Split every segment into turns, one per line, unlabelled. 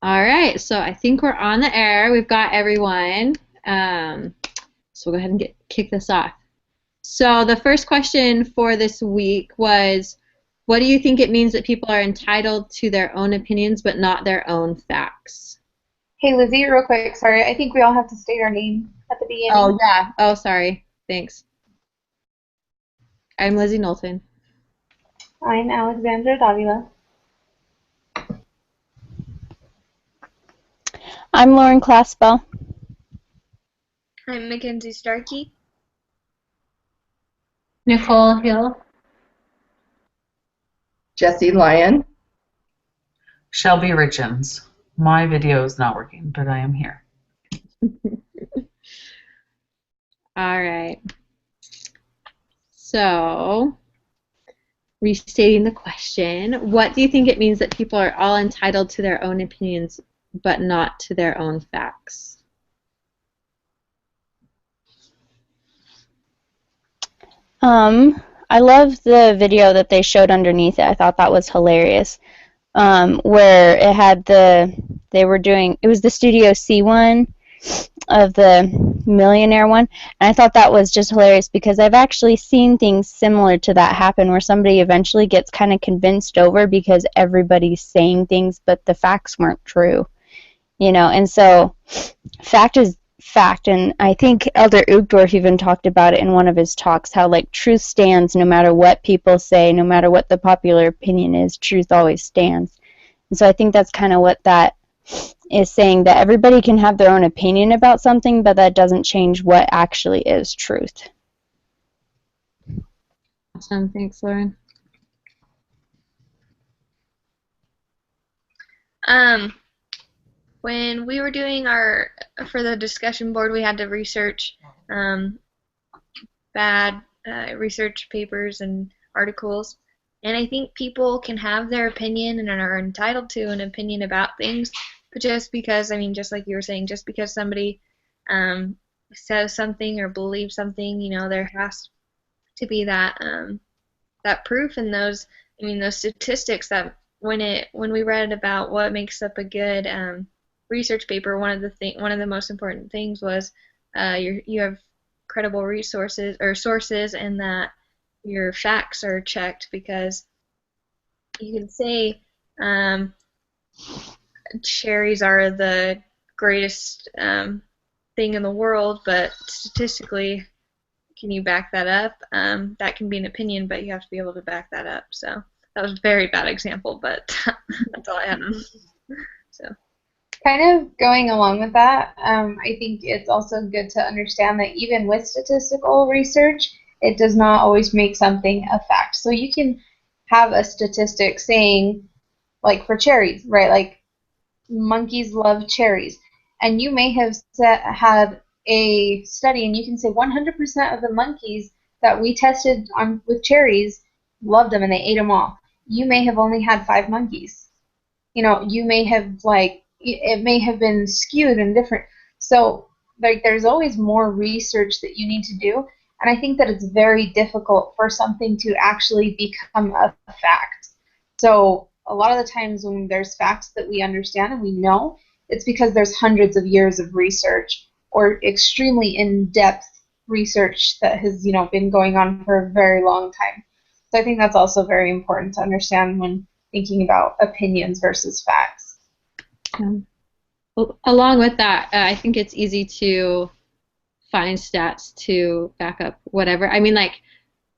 All right, so I think we're on the air. We've got everyone. So we'll go ahead and kick this off. So the first question for this week was, what do you think it means that people are entitled to their own opinions but not their own facts?
Hey, Lizzie, real quick, sorry. I think we all have to state our name at the beginning.
Oh, yeah. Oh, sorry. Thanks. I'm Lizzie Knowlton.
I'm Alexandra Davila.
I'm Lauren Claspel.
I'm Mackenzie Starkey.
Nicole Hill.
Jesse Lyon.
Shelby Richens. My video is not working, but I am here.
All right. So, restating the question, what do you think it means that people are all entitled to their own opinions but not to their own facts?
I love the video that they showed underneath it. I thought that was hilarious. Where it had it was the Studio C one of the millionaire one, and I thought that was just hilarious because I've actually seen things similar to that happen where somebody eventually gets kind of convinced over because everybody's saying things but the facts weren't true, and so fact is fact. And I think Elder Uchtdorf even talked about it in one of his talks, how like truth stands no matter what people say, no matter what the popular opinion is, truth always stands. And so I think that's kind of what that is saying, that everybody can have their own opinion about something, but that doesn't change what actually is truth.
Awesome. Thanks, Lauren.
When we were doing for the discussion board, we had to research bad research papers and articles. And I think people can have their opinion and are entitled to an opinion about things, but just because, just like you were saying, just because somebody says something or believes something, there has to be that proof and those statistics that when we read about what makes up a good research paper, one of the most important things was you have credible resources or sources, and that your facts are checked, because you can say cherries are the greatest thing in the world, but statistically, can you back that up? That can be an opinion, but you have to be able to back that up. So that was a very bad example, but that's all I had. So.
Kind of going along with that, I think it's also good to understand that even with statistical research, it does not always make something a fact. So you can have a statistic saying, like for cherries, right? Like monkeys love cherries. And you may have had a study and you can say 100% of the monkeys that we tested on with cherries loved them and they ate them all. You may have only had 5 monkeys. You may have it may have been skewed and different. So there's always more research that you need to do. And I think that it's very difficult for something to actually become a fact. So a lot of the times when there's facts that we understand and we know, it's because there's hundreds of years of research or extremely in-depth research that has, been going on for a very long time. So I think that's also very important to understand when thinking about opinions versus facts.
Along with that, I think it's easy to find stats to back up whatever.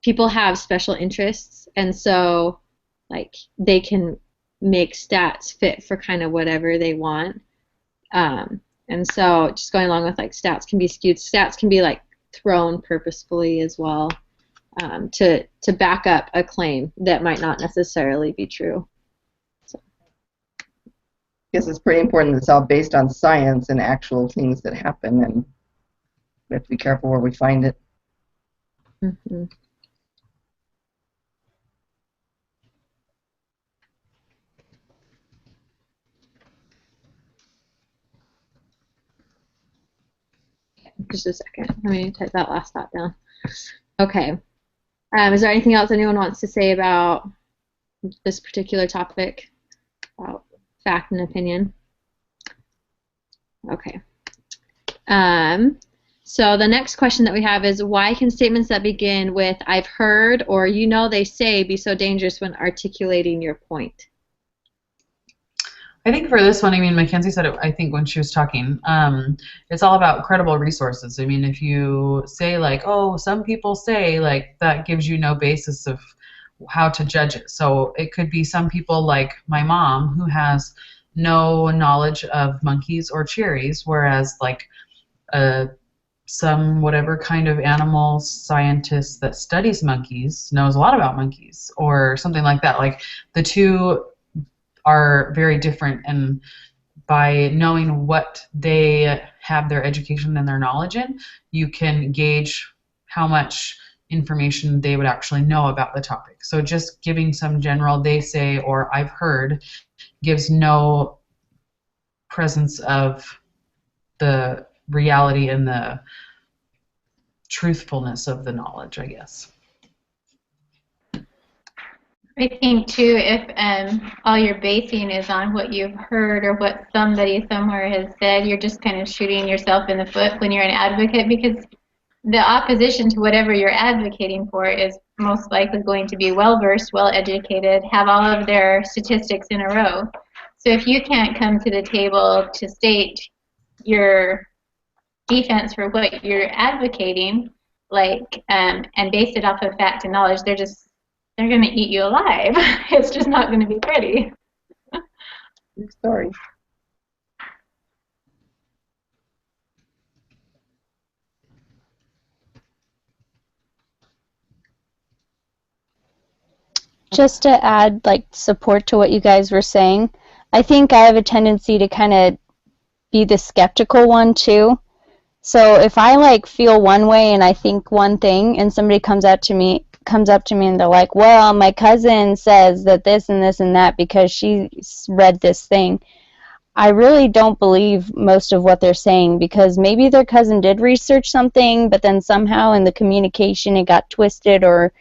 People have special interests, and so, they can make stats fit for kind of whatever they want. And so, just going along with, stats can be skewed. Stats can be, thrown purposefully as well, to back up a claim that might not necessarily be true.
I guess it's pretty important that it's all based on science and actual things that happen, and we have to be careful where we find it.
Mm-hmm. Just a second. Let me type that last thought down. Okay. Is there anything else anyone wants to say about this particular topic, about fact and opinion? Okay. So the next question that we have is, why can statements that begin with "I've heard" or "you know they say" be so dangerous when articulating your point?
I think for this one, I mean, Mackenzie said it, I think, when she was talking, it's all about credible resources. I mean, if you say, like, oh, some people say, like, that gives you no basis of how to judge it. So it could be some people, like my mom, who has no knowledge of monkeys or cherries, whereas, like, some whatever kind of animal scientist that studies monkeys knows a lot about monkeys, or something like that. Like, the two are very different, and by knowing what they have their education and their knowledge in, you can gauge how much information they would actually know about the topic. So just giving some general "they say" or "I've heard" gives no presence of the reality and the truthfulness of the knowledge, I guess.
I think too, if all your basing is on what you've heard or what somebody somewhere has said, you're just kind of shooting yourself in the foot when you're an advocate, because the opposition to whatever you're advocating for is most likely going to be well versed, well educated, have all of their statistics in a row. So if you can't come to the table to state your defense for what you're advocating, like, and base it off of fact and knowledge, they're going to eat you alive. It's just not going to be pretty.
True story.
Just to add like support to what you guys were saying, I think I have a tendency to kind of be the skeptical one too. So if I like feel one way and I think one thing, and somebody comes up to me and they're like, well, my cousin says that this and this and that because she read this thing, I really don't believe most of what they're saying, because maybe their cousin did research something, but then somehow in the communication it got twisted or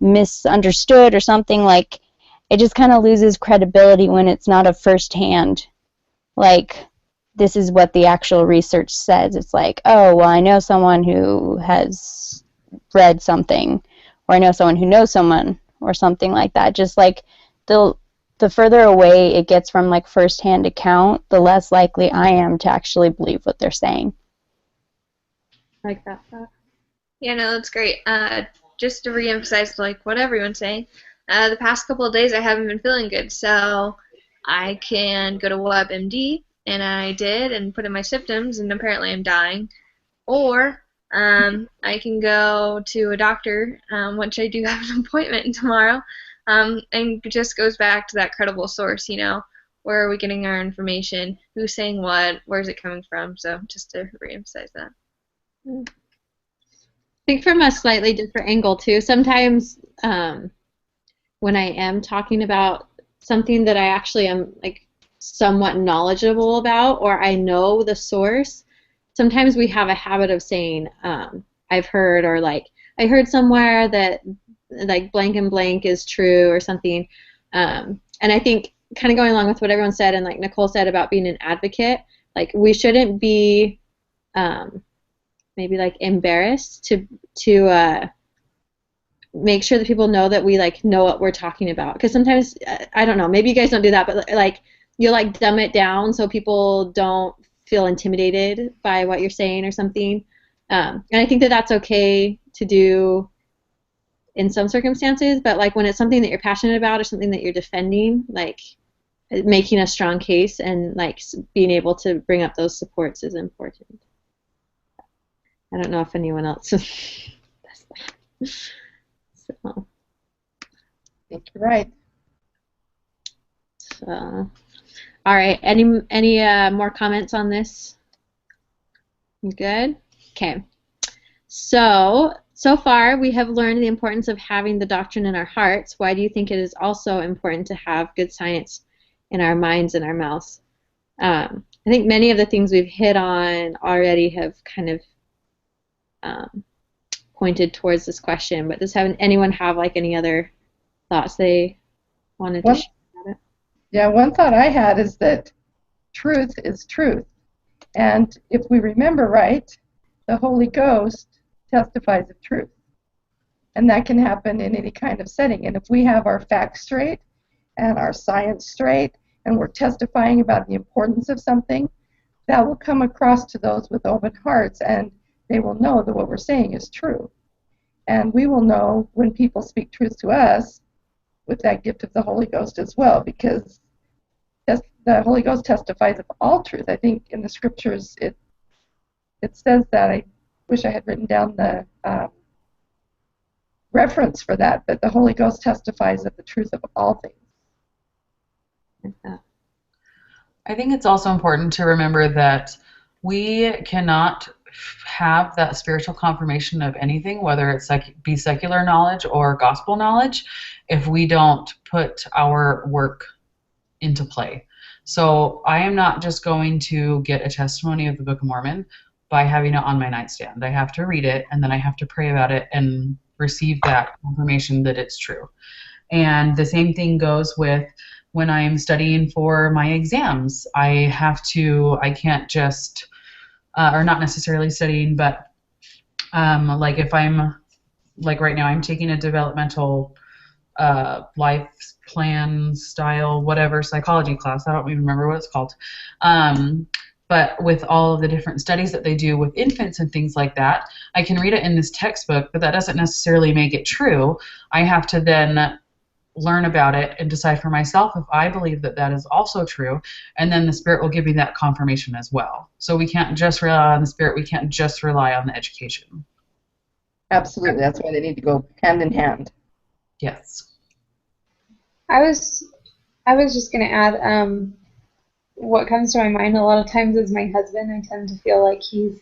misunderstood or something. Like, it just kind of loses credibility when it's not a firsthand, like, this is what the actual research says. It's like, oh, well, I know someone who has read something, or I know someone who knows someone, or something like that. Just like the further away it gets from like firsthand account, the less likely I am to actually believe what they're saying.
Like that thought.
Yeah, no, that's great. Just to reemphasize like what everyone's saying, the past couple of days I haven't been feeling good, so I can go to WebMD, and I did, and put in my symptoms, and apparently I'm dying. Or I can go to a doctor, which I do have an appointment tomorrow, and it just goes back to that credible source, you know. Where are we getting our information? Who's saying what? Where's it coming from? So just to reemphasize that.
I think from a slightly different angle too. Sometimes when I am talking about something that I actually am like somewhat knowledgeable about, or I know the source, sometimes we have a habit of saying, I've heard, or like, I heard somewhere that like blank and blank is true or something. And I think kind of going along with what everyone said and like Nicole said about being an advocate, like we shouldn't be maybe like embarrassed to make sure that people know that we like know what we're talking about. Because sometimes, I don't know, maybe you guys don't do that, but like you like dumb it down so people don't feel intimidated by what you're saying or something. And I think that that's okay to do in some circumstances, but like when it's something that you're passionate about or something that you're defending, like making a strong case and like being able to bring up those supports is important. I don't know if anyone else does that. So.
I think you're right.
So, all right. Any more comments on this? You good? Okay. So far we have learned the importance of having the doctrine in our hearts. Why do you think it is also important to have good science in our minds and our mouths? I think many of the things we've hit on already have kind of pointed towards this question, but does anyone have like any other thoughts they wanted to share about it?
Yeah, one thought I had is that truth is truth. And if we remember right, the Holy Ghost testifies of truth. And that can happen in any kind of setting. And if we have our facts straight and our science straight, and we're testifying about the importance of something, that will come across to those with open hearts, and they will know that what we're saying is true. And we will know when people speak truth to us with that gift of the Holy Ghost as well, because the Holy Ghost testifies of all truth. I think in the scriptures it says that. I wish I had written down the reference for that, but the Holy Ghost testifies of the truth of all things.
I think it's also important to remember that we cannot have that spiritual confirmation of anything, whether it's be secular knowledge or gospel knowledge, if we don't put our work into play. So I am not just going to get a testimony of the Book of Mormon by having it on my nightstand. I have to read it, and then I have to pray about it and receive that confirmation that it's true. And the same thing goes with when I'm studying for my exams. I can't just, or not necessarily studying, but like if I'm, like right now, I'm taking a developmental life plan style, whatever, psychology class. I don't even remember what it's called. But with all of the different studies that they do with infants and things like that, I can read it in this textbook, but that doesn't necessarily make it true. I have to then learn about it and decide for myself if I believe that that is also true, and then the Spirit will give me that confirmation as well. So we can't just rely on the Spirit, we can't just rely on the education.
Absolutely, that's why they need to go hand in hand.
Yes.
I was just going to add, what comes to my mind a lot of times is my husband. I tend to feel like he's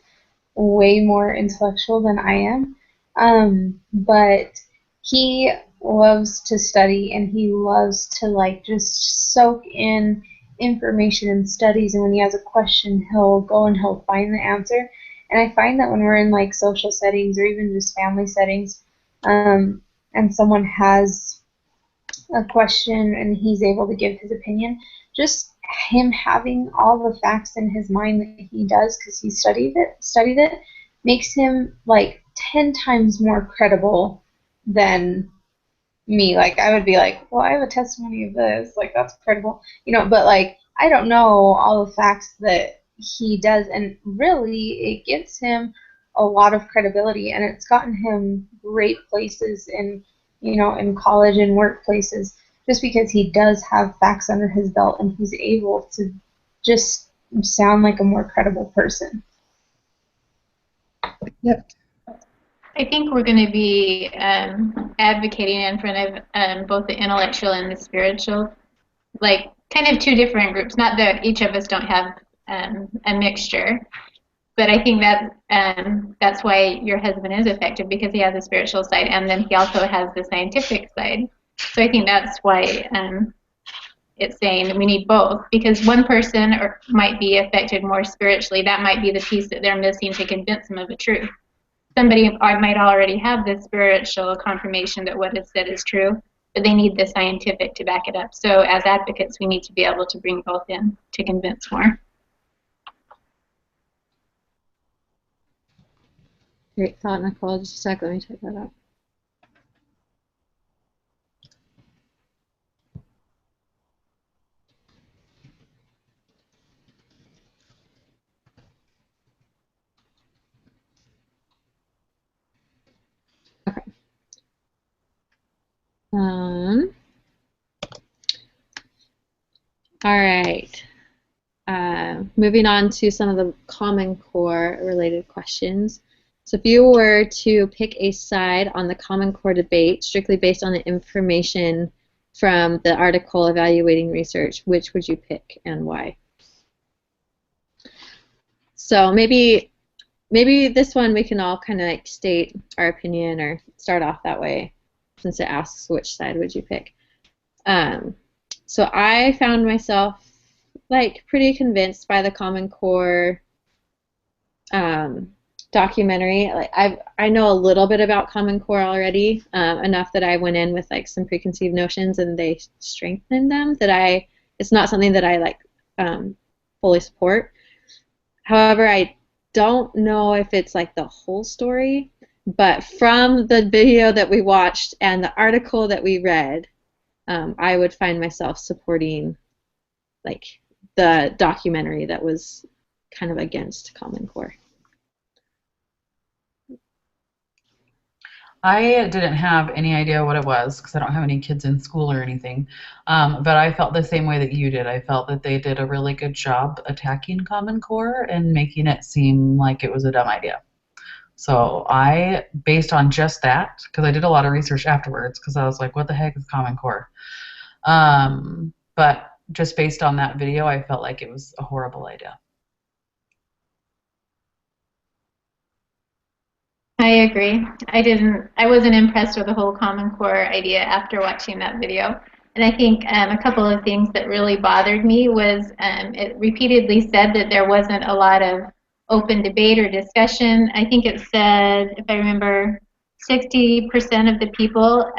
way more intellectual than I am. But he loves to study, and he loves to like just soak in information and studies, and when he has a question, he'll go and he'll find the answer. And I find that when we're in like social settings or even just family settings, and someone has a question and he's able to give his opinion, just him having all the facts in his mind that he does because he studied it, makes him like 10 times more credible than me. Like I would be like, well, I have a testimony of this, like that's credible, but like I don't know all the facts that he does, and really it gives him a lot of credibility, and it's gotten him great places in college and workplaces, just because he does have facts under his belt and he's able to just sound like a more credible person.
Yep.
I think we're going to be advocating in front of both the intellectual and the spiritual, like kind of two different groups. Not that each of us don't have a mixture, but I think that that's why your husband is effective, because he has a spiritual side, and then he also has the scientific side. So I think that's why it's saying we need both, because one person might be affected more spiritually. That might be the piece that they're missing to convince them of the truth. Somebody might already have the spiritual confirmation that what is said is true, but they need the scientific to back it up. So as advocates, we need to be able to bring both in to convince more.
Great thought, Nicole. Just a sec, let me type that up. Okay. All right. Moving on to some of the Common Core related questions. So if you were to pick a side on the Common Core debate, strictly based on the information from the article evaluating research, which would you pick and why? So maybe this one we can all kind of like state our opinion or start off that way, since it asks which side would you pick. So I found myself like pretty convinced by the Common Core documentary. Like I know a little bit about Common Core already, enough that I went in with like some preconceived notions, and they strengthened them. It's not something that I like fully support. However, I don't know if it's like the whole story, but from the video that we watched and the article that we read, I would find myself supporting like the documentary that was kind of against Common Core.
I didn't have any idea what it was because I don't have any kids in school or anything. But I felt the same way that you did. I felt that they did a really good job attacking Common Core and making it seem like it was a dumb idea. So I, based on just that, because I did a lot of research afterwards, because I was like, what the heck is Common Core? But just based on that video, I felt like it was a horrible idea.
I agree. I wasn't impressed with the whole Common Core idea after watching that video. And I think a couple of things that really bothered me was it repeatedly said that there wasn't a lot of open debate or discussion. I think it said, if I remember, 60% of the people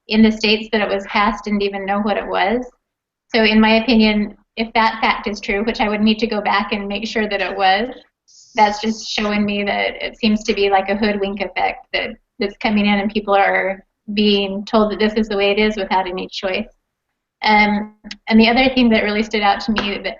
in the states that it was passed didn't even know what it was. So in my opinion, if that fact is true, which I would need to go back and make sure that it was, that's just showing me that it seems to be like a hoodwink effect that's coming in and people are being told that this is the way it is without any choice. And the other thing that really stood out to me that,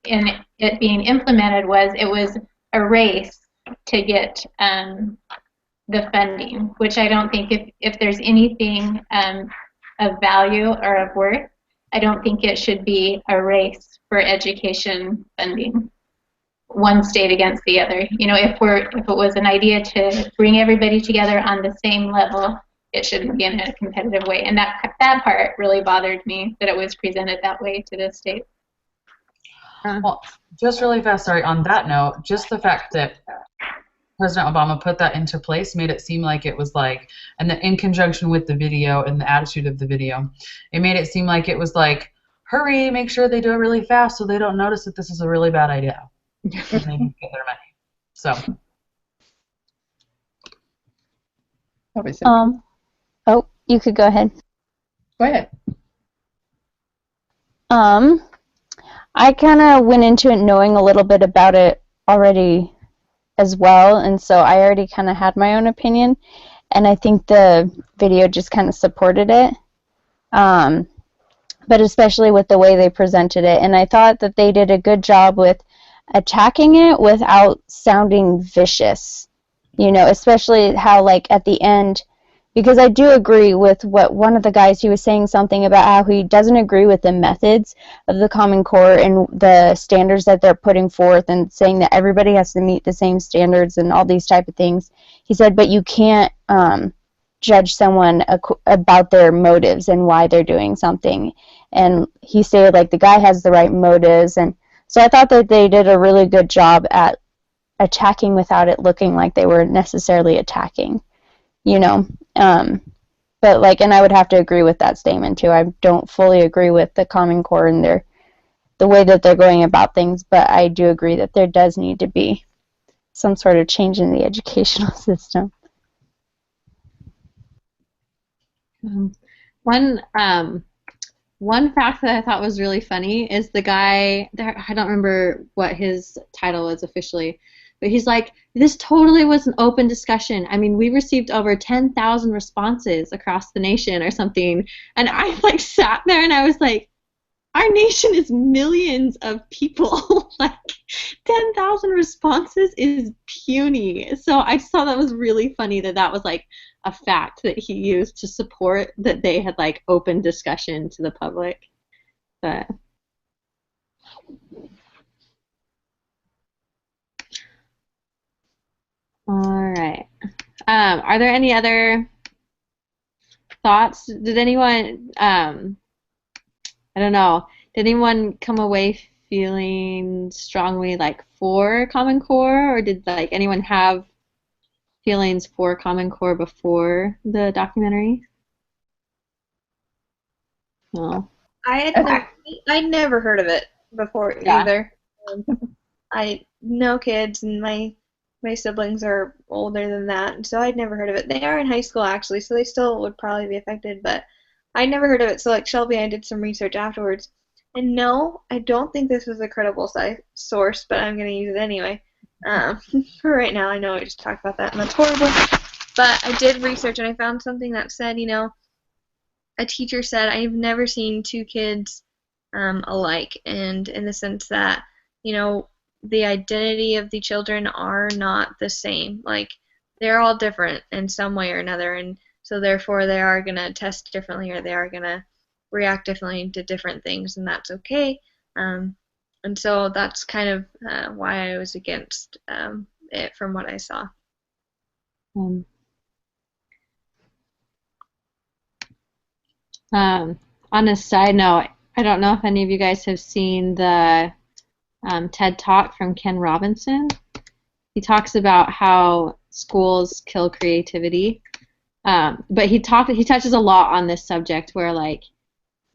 in it being implemented was it was a race to get the funding, which I don't think if there's anything of value or of worth, I don't think it should be a race for education funding, one state against the other. You know, if it was an idea to bring everybody together on the same level, it shouldn't be in a competitive way. And that part really bothered me, that it was presented that way to the state.
Well, just really fast, sorry, on that note, just the fact that President Obama put that into place made it seem like it was like, and in conjunction with the video and the attitude of the video, it made it seem like it was like, hurry, make sure they do it really fast so they don't notice that this is a really bad idea. And they can get their money. So.
Oh, you could go ahead.
Go ahead.
I kind of went into it knowing a little bit about it already as well, and so I already kind of had my own opinion, and I think the video just kind of supported it, but especially with the way they presented it, and I thought that they did a good job with attacking it without sounding vicious, you know, especially how, like, at the end, because I do agree with what one of the guys, he was saying something about how he doesn't agree with the methods of the Common Core and the standards that they're putting forth and saying that everybody has to meet the same standards and all these type of things. He said, but you can't judge someone about their motives and why they're doing something. And he said, like, the guy has the right motives. And so I thought that they did a really good job at attacking without it looking like they were necessarily attacking, you know. But like, and I would have to agree with that statement too. I don't fully agree with the Common Core and the way that they're going about things, but I do agree that there does need to be some sort of change in the educational system.
One fact that I thought was really funny is the guy, I don't remember what his title was officially, but he's like, this totally was an open discussion. I mean, we received over 10,000 responses across the nation or something. And I like sat there and I was like, our nation is millions of people. Like 10,000 responses is puny. So I just thought that was really funny that was like a fact that he used to support that they had like open discussion to the public. But all right. Are there any other thoughts? Did anyone, I don't know, did anyone come away feeling strongly like for Common Core, or did like anyone have feelings for Common Core before the documentary? No.
I'd never heard of it before either. I no kids, and my siblings are older than that, so I'd never heard of it. They are in high school actually, so they still would probably be affected, but I'd never heard of it. So like Shelby, I did some research afterwards, And no, I don't think this is a credible source, but I'm going to use it anyway. For right now, I know I just talked about that, and that's horrible. But I did research, and I found something that said, a teacher said, I've never seen two kids alike, and in the sense that, the identity of the children are not the same. Like, they're all different in some way or another, and so therefore they are going to test differently, or they are going to react differently to different things, and that's okay. And so that's kind of why I was against it from what I saw.
Um, on a side note, I don't know if any of you guys have seen the TED Talk from Ken Robinson. He talks about how schools kill creativity, but he touches a lot on this subject where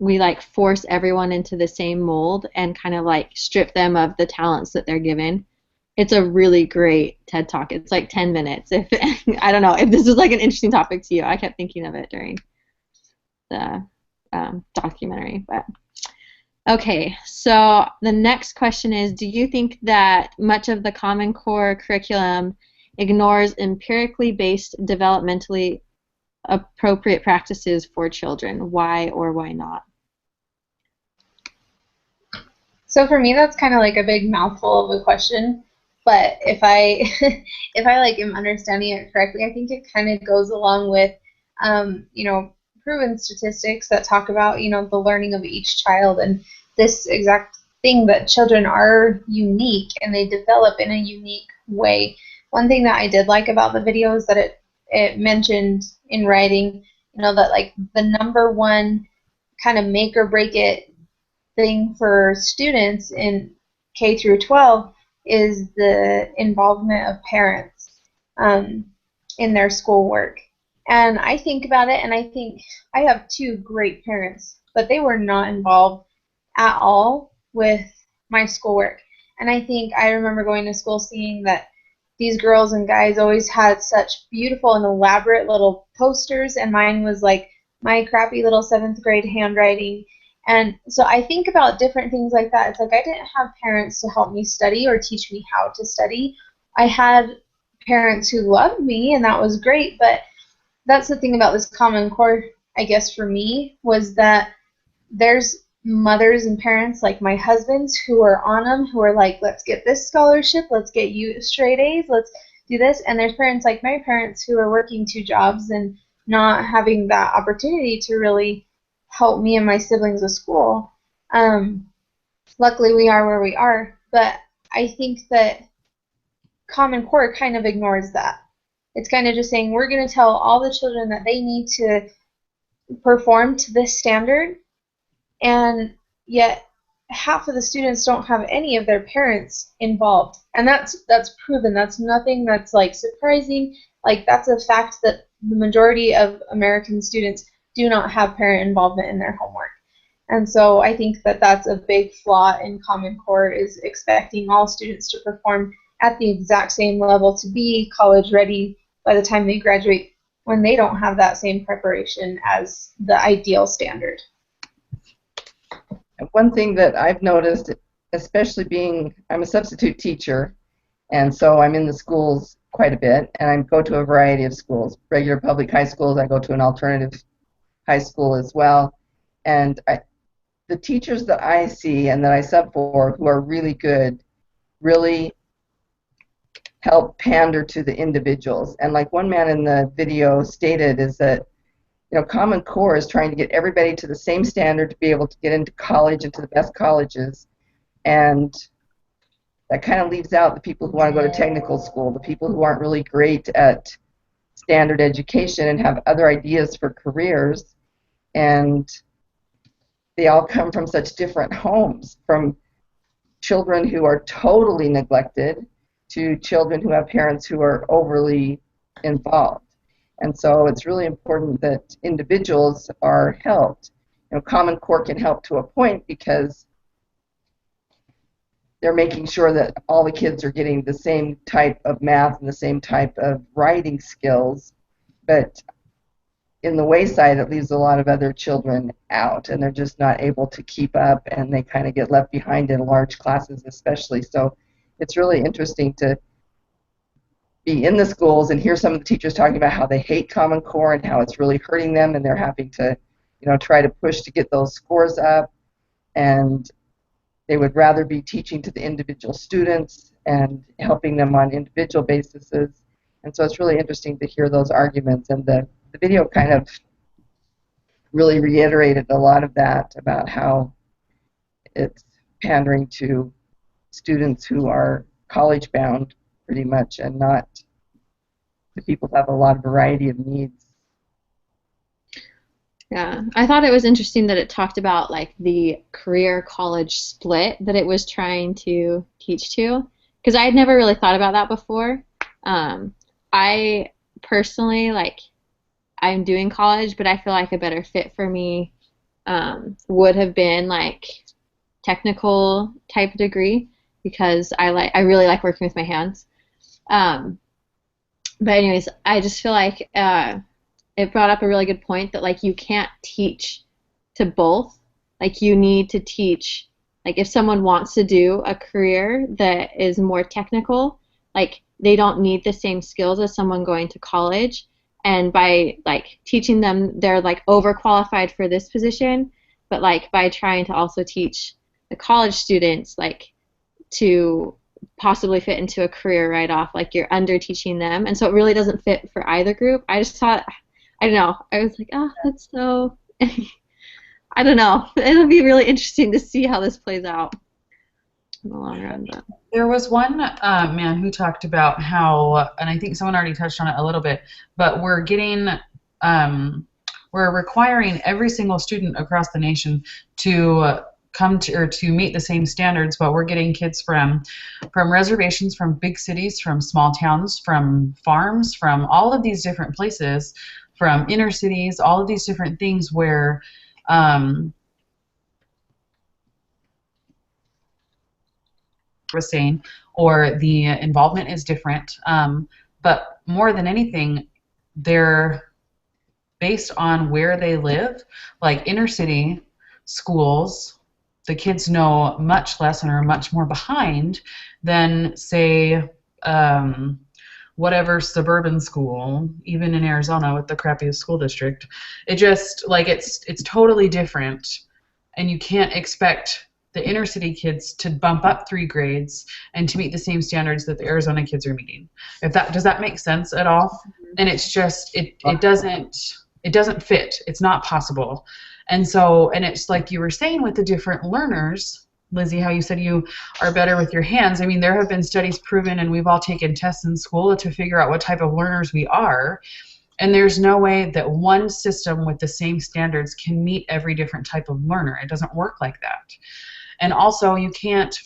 we force everyone into the same mold and kind of strip them of the talents that they're given. It's a really great TED Talk. It's 10 minutes. If I don't know if this is an interesting topic to you. I kept thinking of it during the documentary. But okay, so the next question is, do you think that much of the Common Core curriculum ignores empirically based, developmentally appropriate practices for children? Why or why not?
So for me, that's kind of a big mouthful of a question. But if I if I am understanding it correctly, I think it kind of goes along with proven statistics that talk about the learning of each child, and this exact thing that children are unique and they develop in a unique way. One thing that I did like about the video is that it mentioned in writing, that the number one kind of make or break it thing for students in K through 12 is the involvement of parents in their schoolwork. And I think about it, and I think I have two great parents, but they were not involved at all with my schoolwork. And I remember going to school seeing that these girls and guys always had such beautiful and elaborate little posters, and mine was my crappy little 7th grade handwriting. And so I think about different things like that. It's I didn't have parents to help me study or teach me how to study. I had parents who loved me, and that was great, but that's the thing about this Common Core, I guess, for me, was that there's mothers and parents like my husband's who are on them, who are let's get this scholarship, let's get you straight A's, let's do this. And there's parents like my parents who are working 2 jobs and not having that opportunity to really help me and my siblings with school. Luckily, we are where we are, but I think that Common Core kind of ignores that. It's kind of just saying we're going to tell all the children that they need to perform to this standard, and yet half of the students don't have any of their parents involved. And that's proven. That's nothing that's surprising. That's a fact that the majority of American students do not have parent involvement in their homework. And so I think that that's a big flaw in Common Core, is expecting all students to perform at the exact same level to be college ready by the time they graduate, when they don't have that same preparation as the ideal standard.
One thing that I've noticed, especially I'm a substitute teacher, and so I'm in the schools quite a bit, and I go to a variety of schools, regular public high schools. I go to an alternative high school as well, and the teachers that I see and that I sub for who are really good really help pander to the individuals. And one man in the video stated is that Common Core is trying to get everybody to the same standard to be able to get into college, into the best colleges, and that kind of leaves out the people who want to go to technical school, the people who aren't really great at standard education and have other ideas for careers, and they all come from such different homes, from children who are totally neglected to children who have parents who are overly involved. And so it's really important that individuals are helped. Common Core can help to a point because they're making sure that all the kids are getting the same type of math and the same type of writing skills, but in the wayside, it leaves a lot of other children out, and they're just not able to keep up, and they kind of get left behind in large classes especially. So it's really interesting to be in the schools and hear some of the teachers talking about how they hate Common Core and how it's really hurting them, and they're having to, try to push to get those scores up, and they would rather be teaching to the individual students and helping them on individual basis. And so it's really interesting to hear those arguments, and the video kind of really reiterated a lot of that about how it's pandering to students who are college bound pretty much, and not to people who have a lot of variety of needs.
Yeah, I thought it was interesting that it talked about like the career college split that it was trying to teach to, because I had never really thought about that before. I personally, like, I'm doing college, but I feel like a better fit for me would have been like technical type degree, because I really like working with my hands. But anyways, I just feel like it brought up a really good point that like you can't teach to both. Like you need to teach, like if someone wants to do a career that is more technical, like they don't need the same skills as someone going to college. And by like teaching them, they're like overqualified for this position, but like by trying to also teach the college students like to possibly fit into a career right off, like you're under teaching them, and so it really doesn't fit for either group. I just thought, I don't know, I was like, oh, that's so I don't know, it'll be really interesting to see how this plays out in the long run. But
There was one man who talked about how, and I think someone already touched on it a little bit, but we're requiring every single student across the nation to come to, or to meet the same standards, but we're getting kids from reservations, from big cities, from small towns, from farms, from all of these different places, from inner cities, all of these different things where was saying, or the involvement is different, but more than anything, they're based on where they live. Like inner city schools, the kids know much less and are much more behind than, say, whatever suburban school, even in Arizona with the crappiest school district. It just, like, it's totally different, and you can't expect the inner city kids to bump up 3 grades and to meet the same standards that the Arizona kids are meeting. Does that make sense at all? And it's just, it doesn't fit. It's not possible. And so, and it's like you were saying with the different learners, Lizzie, how you said you are better with your hands. I mean, there have been studies proven, and we've all taken tests in school to figure out what type of learners we are. And there's no way that one system with the same standards can meet every different type of learner. It doesn't work like that. And also, you can't,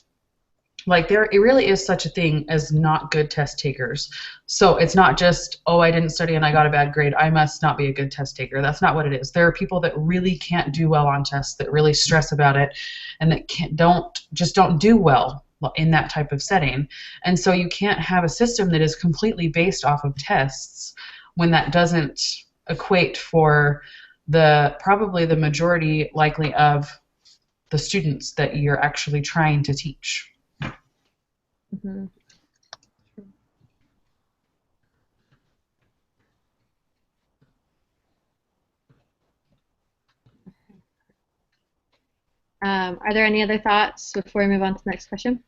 like, it really is such a thing as not good test takers. So it's not just, oh, I didn't study and I got a bad grade, I must not be a good test taker. That's not what it is. There are people that really can't do well on tests, that really stress about it, and that don't do well in that type of setting. And so you can't have a system that is completely based off of tests when that doesn't equate for probably the majority likely of the students that you're actually trying to teach.
mm-hmm. Are there any other thoughts before we move on to the next question?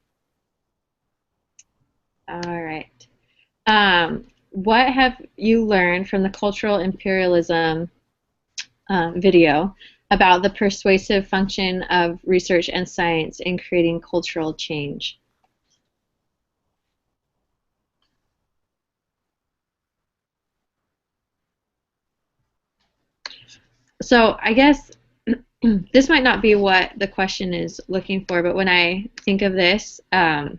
All right. What have you learned from the cultural imperialism video about the persuasive function of research and science in creating cultural change? So I guess this might not be what the question is looking for, but when I think of this, I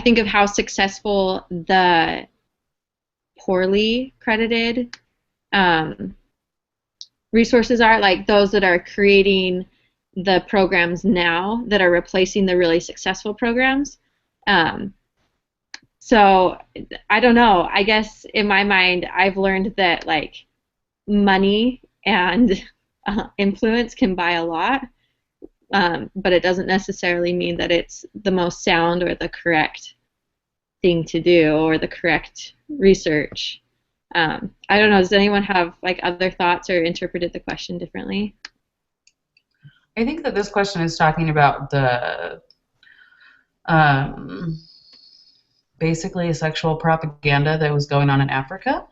think of how successful the poorly credited resources are, like those that are creating the programs now that are replacing the really successful programs. So I don't know. I guess in my mind, I've learned that like money and influence can buy a lot, but it doesn't necessarily mean that it's the most sound or the correct thing to do or the correct research. I don't know. Does anyone have like other thoughts or interpreted the question differently?
I think that this question is talking about the basically sexual propaganda that was going on in Africa.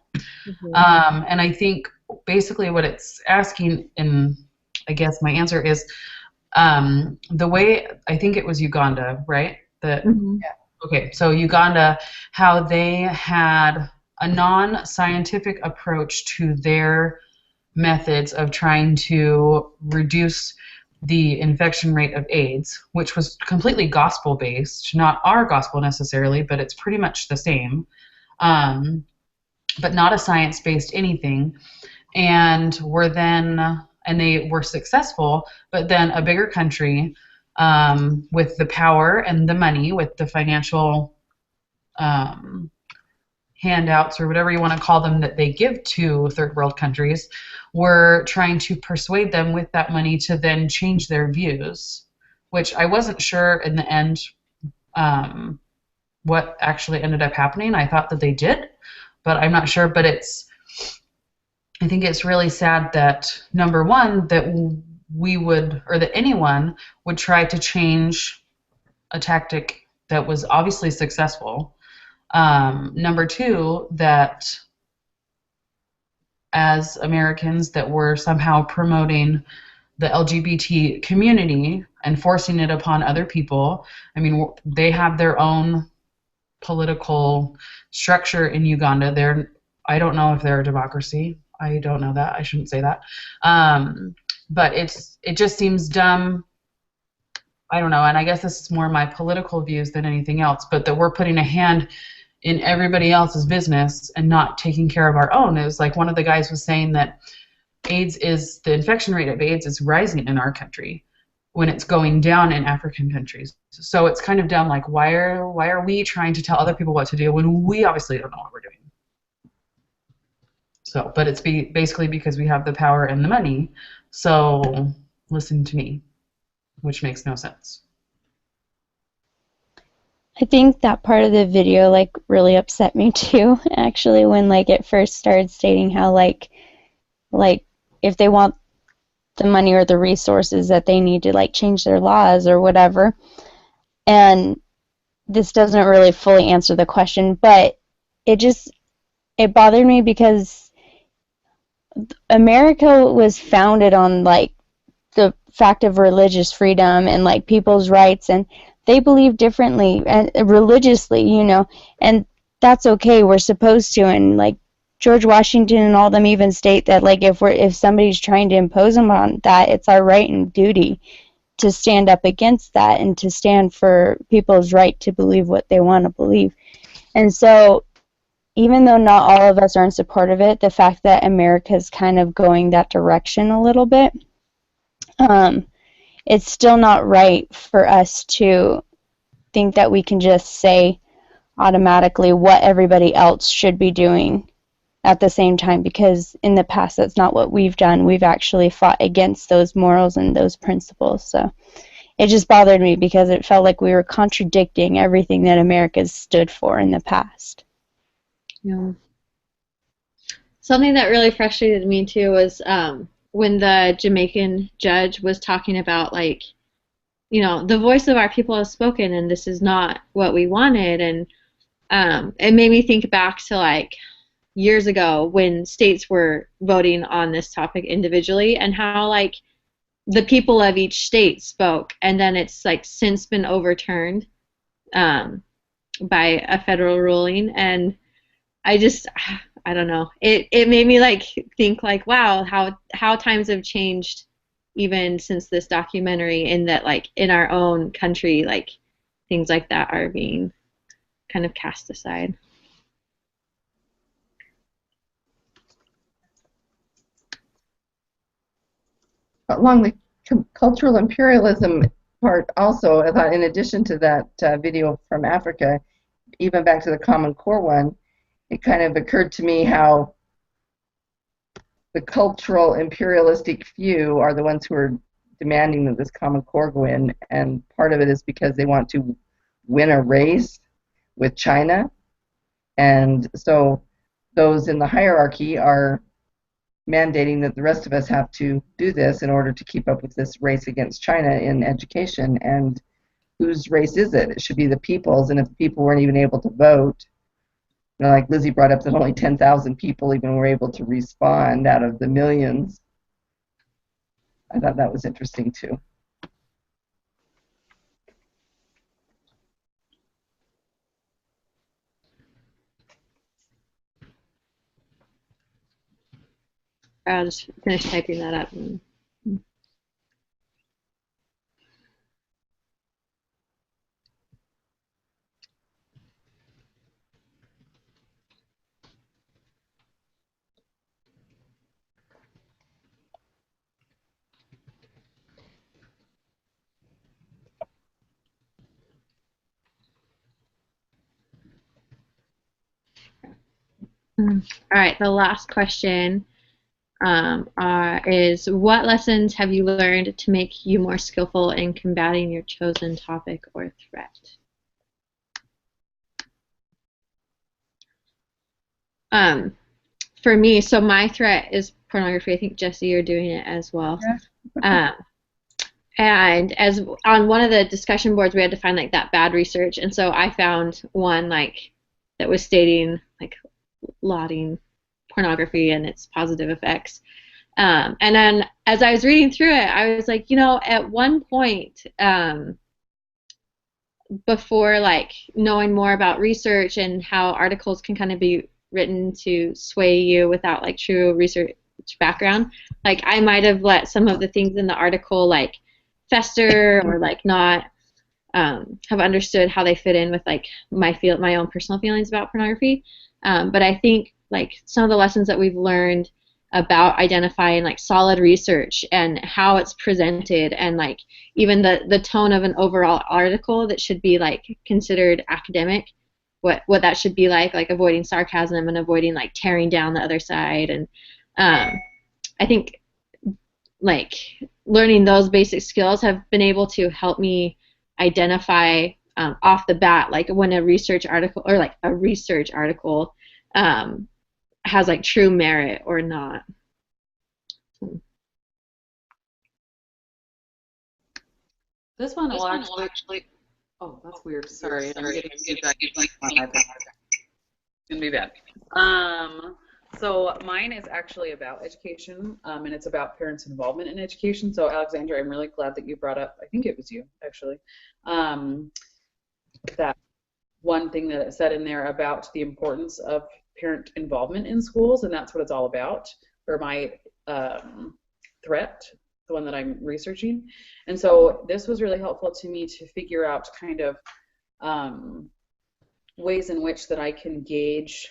Mm-hmm.
And I think basically what it's asking, and I guess my answer is the way, I think it was Uganda, right?
Mm-hmm.
Okay, so Uganda, how they had a non-scientific approach to their methods of trying to reduce the infection rate of AIDS, which was completely gospel based, not our gospel necessarily, but it's pretty much the same, but not a science based anything. And they were successful, but then a bigger country with the power and the money, with the financial handouts or whatever you want to call them that they give to third world countries, were trying to persuade them with that money to then change their views, which I wasn't sure in the end what actually ended up happening. I thought that they did, but I'm not sure. But I think it's really sad that, number one, that we would, or that anyone would try to change a tactic that was obviously successful. Number two, that as Americans that were somehow promoting the LGBT community and forcing it upon other people. I mean, they have their own political structure in Uganda. I don't know if they're a democracy. I don't know that. I shouldn't say that. But it just seems dumb. I don't know. And I guess this is more my political views than anything else, but that we're putting a hand in everybody else's business and not taking care of our own. It was like one of the guys was saying that the infection rate of AIDS is rising in our country when it's going down in African countries. So it's kind of dumb. Like, why are we trying to tell other people what to do when we obviously don't know what we're doing? So, but it's basically because we have the power and the money. So listen to me, which makes no sense.
I think that part of the video like really upset me too, actually, when like it first started stating how like if they want the money or the resources that they need to like change their laws or whatever. And this doesn't really fully answer the question, but it bothered me because America was founded on like the fact of religious freedom and like people's rights, and they believe differently and religiously, and that's okay. We're supposed to, and like George Washington and all them even state that like if somebody's trying to impose them on that, it's our right and duty to stand up against that and to stand for people's right to believe what they want to believe. And so even though not all of us are in support of it, the fact that America's kind of going that direction a little bit, it's still not right for us to think that we can just say automatically what everybody else should be doing at the same time, because in the past that's not what we've done. We've actually fought against those morals and those principles. So it just bothered me because it felt like we were contradicting everything that America's stood for in the past.
Yeah. Something that really frustrated me too was when the Jamaican judge was talking about like, the voice of our people has spoken and this is not what we wanted. And it made me think back to like years ago when states were voting on this topic individually and how like the people of each state spoke, and then it's like since been overturned by a federal ruling. And I don't know. It made me like think like, wow, how times have changed even since this documentary, in that like in our own country, like things like that are being kind of cast aside.
Along the cultural imperialism part also, I thought in addition to that video from Africa, even back to the Common Core one, it kind of occurred to me how the cultural imperialistic few are the ones who are demanding that this Common Core go in, and part of it is because they want to win a race with China, and so those in the hierarchy are mandating that the rest of us have to do this in order to keep up with this race against China in education. And whose race is it? It should be the people's, and if the people weren't even able to vote, you know, like Lizzie brought up that only 10,000 people even were able to respond out of the millions. I thought that was interesting too.
I'll just finish typing that up. All right, the last question is, what lessons have you learned to make you more skillful in combating your chosen topic or threat? For me, so my threat is pornography. I think, Jesse, you're doing it as well. Yeah. And as on one of the discussion boards, we had to find like that bad research, and so I found one like that was stating like lauding pornography and its positive effects. And then as I was reading through it, I was like, you know, at one point, before like knowing more about research and how articles can kind of be written to sway you without like true research background, like I might have let some of the things in the article like fester or like not have understood how they fit in with like my own personal feelings about pornography. But I think like some of the lessons that we've learned about identifying like solid research and how it's presented, and like even the tone of an overall article that should be like considered academic, what that should be like avoiding sarcasm and avoiding like tearing down the other side. And I think like learning those basic skills have been able to help me identify off the bat like when a research article has like true merit or not.
This one will actually. Oh, that's weird. Sorry, I'm getting feedback. It's gonna be bad. So mine is actually about education, and it's about parents' involvement in education. So Alexandra, I'm really glad that you brought up, I think it was you actually, that one thing that it said in there about the importance of parent involvement in schools, and that's what it's all about, for my threat, the one that I'm researching. And so this was really helpful to me to figure out kind of ways in which that I can gauge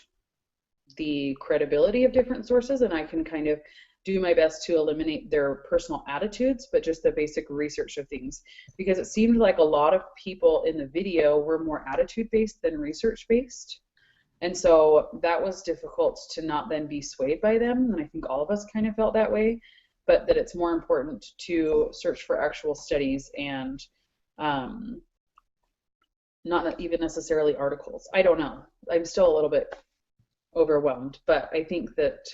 the credibility of different sources, and I can kind of do my best to eliminate their personal attitudes, but just the basic research of things, because it seemed like a lot of people in the video were more attitude-based than research-based, and so that was difficult to not then be swayed by them, and I think all of us kind of felt that way, but that it's more important to search for actual studies and not even necessarily articles. I don't know. I'm still a little bit overwhelmed, but I think that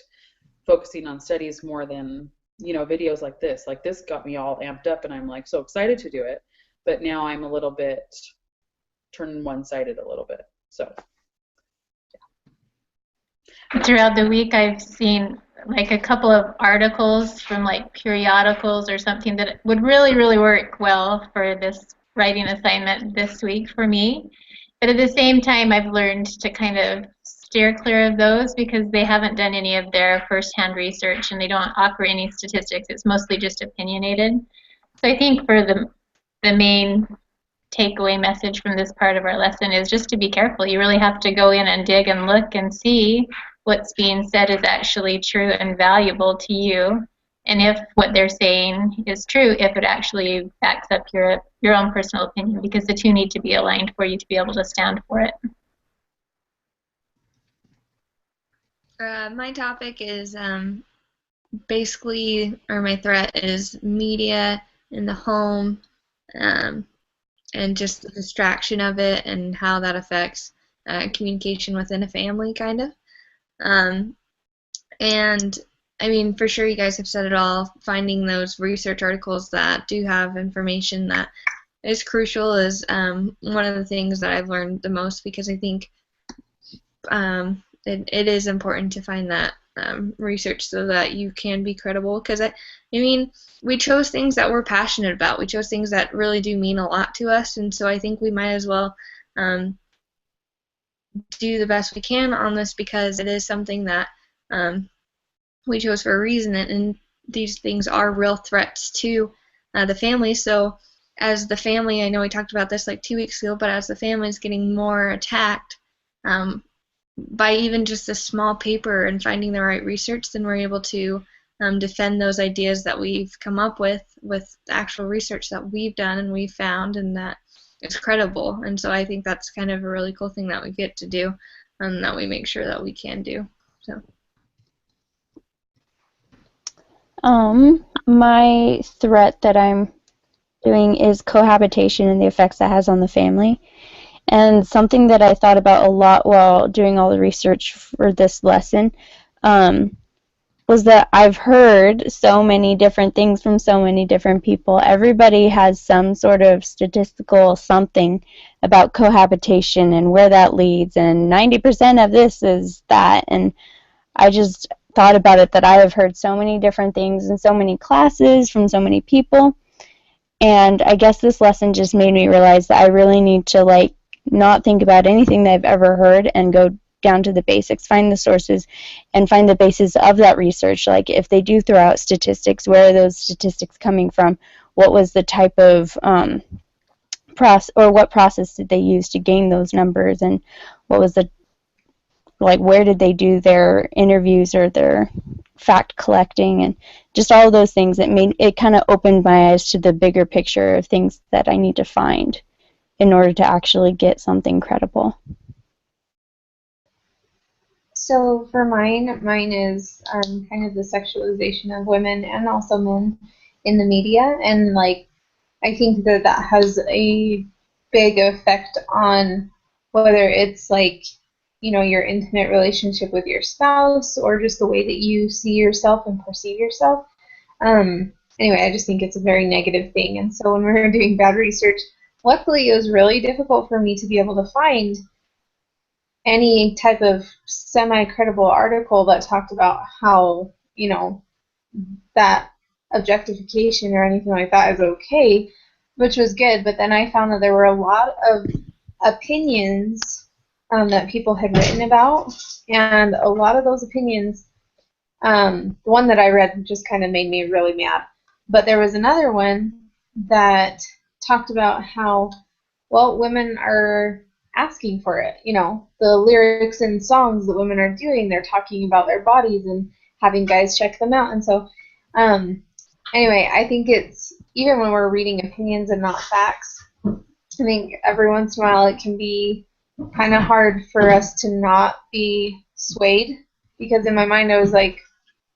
focusing on studies more than, you know, videos like this got me all amped up, and I'm like so excited to do it, but now I'm a little bit turned one-sided a little bit. So yeah.
Throughout the week I've seen like a couple of articles from like periodicals or something that would really work well for this writing assignment this week for me. But at the same time, I've learned to kind of steer clear of those because they haven't done any of their first-hand research and they don't offer any statistics. It's mostly just opinionated. So I think for the main takeaway message from this part of our lesson is just to be careful. You really have to go in and dig and look and see what's being said is actually true and valuable to you, and if what they're saying is true, if it actually backs up your own personal opinion, because the two need to be aligned for you to be able to stand for it.
My topic is basically, or my threat is media in the home, um, and just the distraction of it and how that affects communication within a family, kind of. Um, and I mean, for sure, you guys have said it all. Finding those research articles that do have information that is crucial is one of the things that I've learned the most, because I think it is important to find that research so that you can be credible. Because I mean, we chose things that we're passionate about. We chose things that really do mean a lot to us, and so I think we might as well do the best we can on this, because it is something that we chose for a reason, and these things are real threats to the family. So as the family, I know we talked about this like 2 weeks ago, but as the family is getting more attacked by even just a small paper and finding the right research, then we're able to defend those ideas that we've come up with actual research that we've done and we've found and that is credible. And so I think that's kind of a really cool thing that we get to do, and that we make sure that we can do. So.
My threat that I'm doing is cohabitation and the effects that has on the family. And something that I thought about a lot while doing all the research for this lesson was that I've heard so many different things from so many different people. Everybody has some sort of statistical something about cohabitation and where that leads, and 90% of this is that. And I just thought about it that I have heard so many different things in so many classes from so many people, and I guess this lesson just made me realize that I really need to not think about anything that I've ever heard and go down to the basics, find the sources, and find the basis of that research. Like if they do throw out statistics, where are those statistics coming from? What was the type of what process did they use to gain those numbers, and what was the where did they do their interviews or their fact collecting, and just all of those things. It kind of opened my eyes to the bigger picture of things that I need to find in order to actually get something credible.
So for mine is kind of the sexualization of women and also men in the media, and I think that has a big effect on whether it's your intimate relationship with your spouse or just the way that you see yourself and perceive yourself. Anyway, I just think it's a very negative thing. And so when we were doing bad research, luckily it was really difficult for me to be able to find any type of semi-credible article that talked about how, that objectification or anything like that is okay, which was good. But then I found that there were a lot of opinions that people had written about, and a lot of those opinions, the one that I read just kind of made me really mad. But there was another one that talked about how, well, women are asking for it. The lyrics and songs that women are doing, they're talking about their bodies and having guys check them out. And so, anyway, I think it's, even when we're reading opinions and not facts, I think every once in a while it can be kind of hard for us to not be swayed, because in my mind I was like,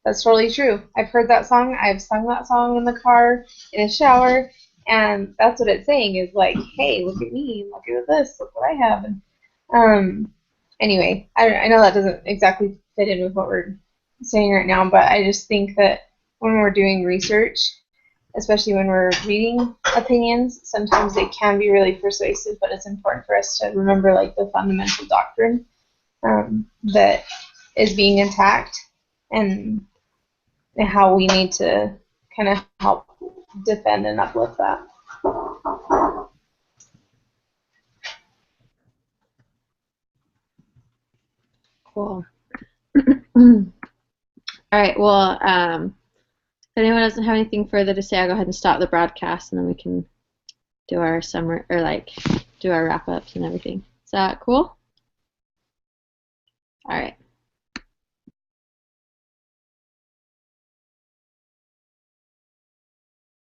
that's totally true. I've heard that song. I've sung that song in the car, in a shower, and that's what it's saying is hey, look at me, look at this, look what I have. And anyway, I know that doesn't exactly fit in with what we're saying right now, but I just think that when we're doing research, especially when we're reading opinions, sometimes they can be really persuasive, but it's important for us to remember the fundamental doctrine that is being attacked, and how we need to kind of help defend and uplift that.
Cool. All right. Well, if anyone doesn't have anything further to say, I'll go ahead and stop the broadcast, and then we can do our summary, or do our wrap ups and everything. Is that cool? All right.